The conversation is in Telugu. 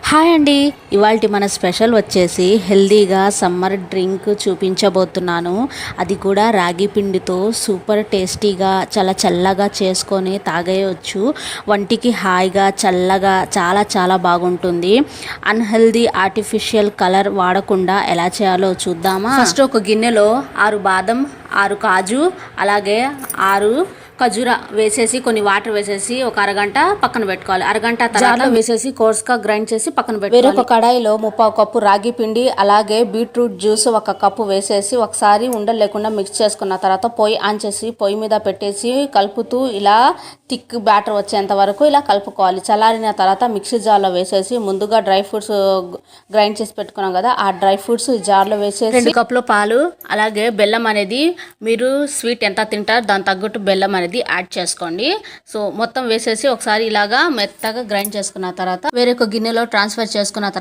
హాయ్ అండి. ఇవాల్టి మన స్పెషల్ వచ్చేసి హెల్దీగా సమ్మర్ డ్రింక్ చూపించబోతున్నాను. అది కూడా రాగి పిండితో సూపర్ టేస్టీగా చాలా చల్లగా చేసుకొని తాగేయచ్చు. వంటికి హాయిగా చల్లగా చాలా చాలా బాగుంటుంది. అన్హెల్దీ ఆర్టిఫిషియల్ కలర్ వాడకుండా ఎలా చేయాలో చూద్దామా. ఫస్ట్ ఒక గిన్నెలో 6 బాదం, 6 కాజు, అలాగే 6 ఖజూరా వేసేసి కొన్ని వాటర్ వేసేసి ఒక అరగంట పక్కన పెట్టుకోవాలి. అరగంట తర్వాత వేసేసి కోర్స్గా గ్రైండ్ చేసి పక్కన పెట్టుకోవాలి. వేరొక కడాయిలో 3/4 కప్పు రాగి పిండి, అలాగే బీట్రూట్ జ్యూస్ 1 కప్పు వేసేసి ఒకసారి ఉండలు లేకుండా మిక్స్ చేసుకున్న తర్వాత పొయ్యి ఆన్ చేసి పొయ్యి మీద పెట్టేసి కలుపుతూ ఇలా థిక్ బ్యాటర్ వచ్చేంత వరకు ఇలా కలుపుకోవాలి. చల్లారిన తర్వాత మిక్సీ జార్లో వేసేసి ముందుగా డ్రై ఫ్రూట్స్ గ్రైండ్ చేసి పెట్టుకున్నాం కదా, ఆ డ్రై ఫ్రూట్స్ జార్లో వేసేసి 2 కప్పుల పాలు, అలాగే బెల్లం అనేది మీరు స్వీట్ ఎంత తింటారో దాని తగ్గట్టు బెల్లం అనేది యాడ్ చేసుకోండి. సో మొత్తం వేసేసి ఒకసారి ఇలాగా మెత్తగా గ్రైండ్ చేసుకున్న తర్వాత వేరొక గిన్నెలో ట్రాన్స్ఫర్ చేసుకున్న తర్వాత